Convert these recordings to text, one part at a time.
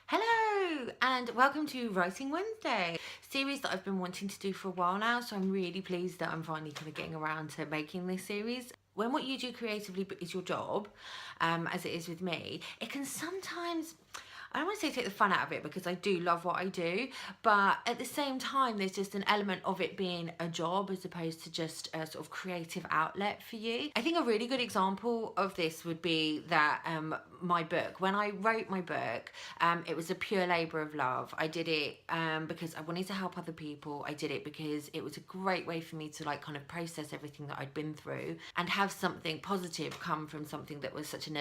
Hello and welcome to Writing Wednesday, series that I've been wanting to do for a while now, so I'm really pleased that I'm finally kind of getting around to making this series. When what you do creatively is your job, as it is with me, it can sometimes, I don't want to say take the fun out of it because I do love what I do, but at the same time there's just an element of it being a job as opposed to just a sort of creative outlet for you. I think a really good example of this would be that my book, when I wrote my book, it was a pure labour of love. I did it because I wanted to help other people. I did it because it was a great way for me to like kind of process everything that I'd been through and have something positive come from something that was such a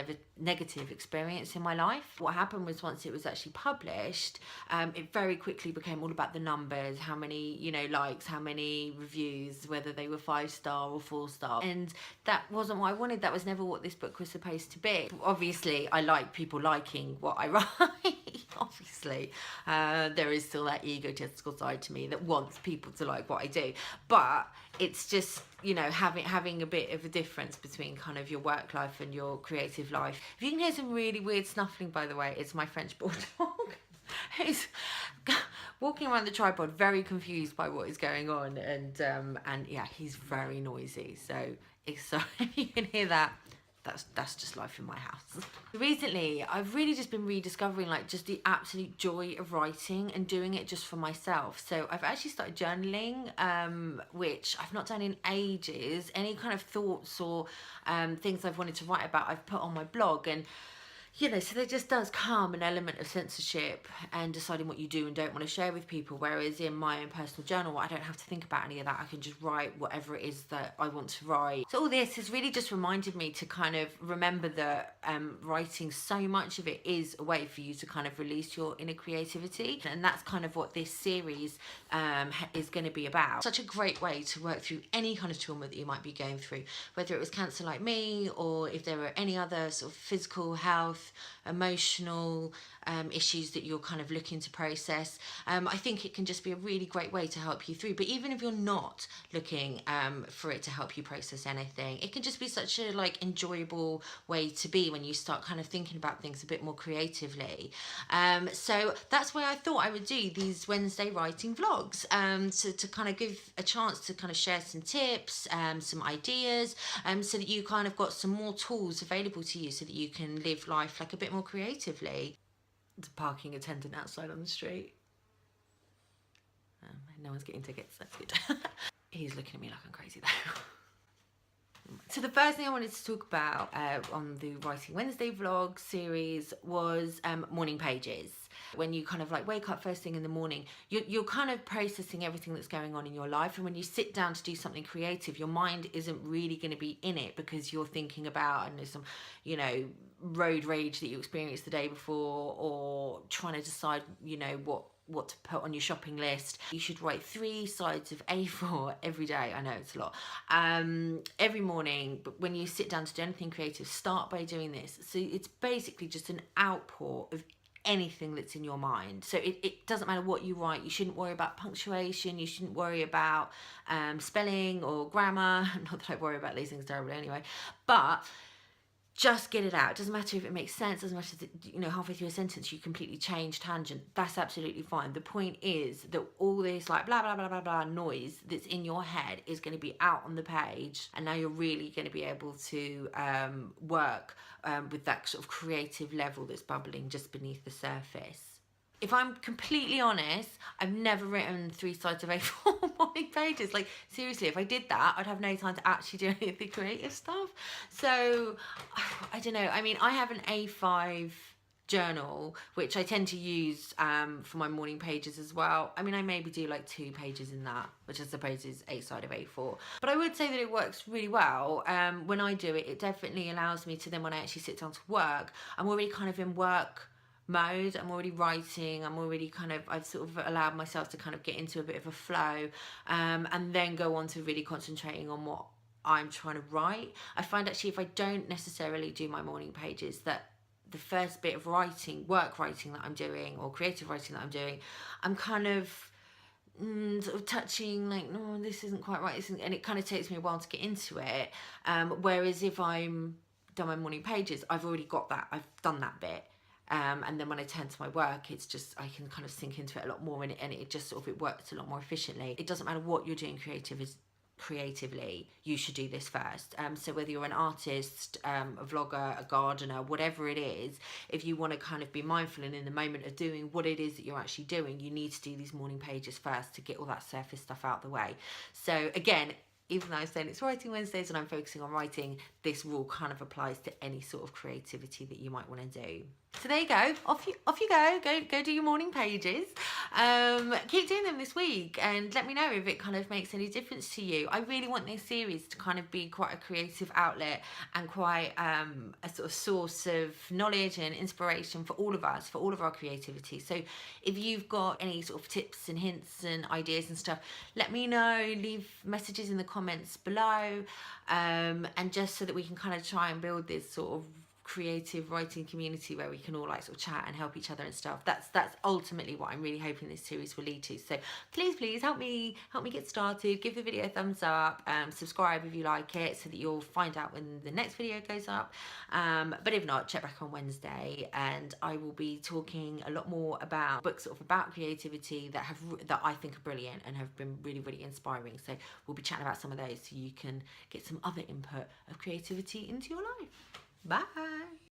negative experience in my life. What happened was once it was actually published, it very quickly became all about the numbers, how many, likes, how many reviews, whether they were 5-star or 4-star. And that wasn't what I wanted. That was never what this book was supposed to be. Obviously, I like people liking what I write. Obviously, there is still that egotistical side to me that wants people to like what I do. But it's just, having a bit of a difference between kind of your work life and your creative life. If you can hear some really weird snuffling, by the way, it's my French bulldog. Who's walking around the tripod, very confused by what is going on, and yeah, he's very noisy. So if you can hear that, that's just life in my house. Recently, I've really just been rediscovering like just the absolute joy of writing and doing it just for myself. So I've actually started journaling, which I've not done in ages. Any kind of thoughts or things I've wanted to write about, I've put on my blog. And so there just does come an element of censorship and deciding what you do and don't want to share with people. Whereas in my own personal journal, I don't have to think about any of that. I can just write whatever it is that I want to write. So all this has really just reminded me to kind of remember that writing, so much of it is a way for you to kind of release your inner creativity. And that's kind of what this series is going to be about. Such a great way to work through any kind of trauma that you might be going through, whether it was cancer like me, or if there are any other sort of physical health, emotional issues that you're kind of looking to process. I think it can just be a really great way to help you through. But even if you're not looking for it to help you process anything, it can just be such a enjoyable way to be when you start kind of thinking about things a bit more creatively. So that's why I thought I would do these Wednesday writing vlogs, to kind of give a chance to kind of share some tips, some ideas, so that you kind of got some more tools available to you so that you can live life like a bit more creatively. There's a parking attendant outside on the street. No one's getting tickets, that's good. He's looking at me like I'm crazy though. So the first thing I wanted to talk about on the Writing Wednesday vlog series was morning pages. When you kind of wake up first thing in the morning, you're kind of processing everything that's going on in your life, and when you sit down to do something creative, your mind isn't really going to be in it because you're thinking about, and there's some, road rage that you experienced the day before, or trying to decide, what to put on your shopping list. You should write 3 sides of A4 every day. I know it's a lot. Every morning, but when you sit down to do anything creative, start by doing this. So it's basically just an outpour of anything that's in your mind. So it doesn't matter what you write. You shouldn't worry about punctuation. You shouldn't worry about spelling or grammar. Not that I worry about these things terribly anyway, but just get it out. It doesn't matter if it makes sense. Doesn't matter if, halfway through a sentence you completely change tangent. That's absolutely fine. The point is that all this blah, blah, blah, blah, blah noise that's in your head is going to be out on the page. And now you're really going to be able to work with that sort of creative level that's bubbling just beneath the surface. If I'm completely honest, I've never written 3 sides of A4 morning pages. Seriously, if I did that, I'd have no time to actually do any of the creative stuff. So, I don't know. I mean, I have an A5 journal, which I tend to use for my morning pages as well. I mean, I maybe do 2 pages in that, which I suppose is a side of A4. But I would say that it works really well. When I do it, it definitely allows me to then, when I actually sit down to work, I'm already kind of in work mode. I'm already writing. I've sort of allowed myself to kind of get into a bit of a flow, and then go on to really concentrating on what I'm trying to write. I find actually if I don't necessarily do my morning pages, that the first bit of writing, work writing that I'm doing, or creative writing that I'm doing, I'm kind of sort of touching no, this isn't quite right, and it kind of takes me a while to get into it. Whereas if I'm done my morning pages, I've already got that, I've done that bit. and then when I turn to my work, it's just, I can kind of sink into it a lot more, and it just sort of, it works a lot more efficiently. It doesn't matter what you're doing creatively, you should do this first. So whether you're an artist, a vlogger, a gardener, whatever it is, if you want to kind of be mindful and in the moment of doing what it is that you're actually doing, you need to do these morning pages first to get all that surface stuff out the way. So again, even though I'm saying it's Writing Wednesdays and I'm focusing on writing, this rule kind of applies to any sort of creativity that you might want to do. So there you go. Off you go do your morning pages. Keep doing them this week and let me know if it kind of makes any difference to you. I really want this series to kind of be quite a creative outlet and quite a sort of source of knowledge and inspiration for all of us, for all of our creativity. So if you've got any sort of tips and hints and ideas and stuff, let me know. Leave messages in the comments below, and just so that we can kind of try and build this sort of creative writing community where we can all like sort of chat and help each other and stuff. That's ultimately what I'm really hoping this series will lead to. So please help me get started. Give the video a thumbs up, subscribe if you like it, so that you'll find out when the next video goes up. But if not, check back on Wednesday and I will be talking a lot more about books sort of about creativity that I think are brilliant and have been really inspiring. So we'll be chatting about some of those so you can get some other input of creativity into your life. Bye.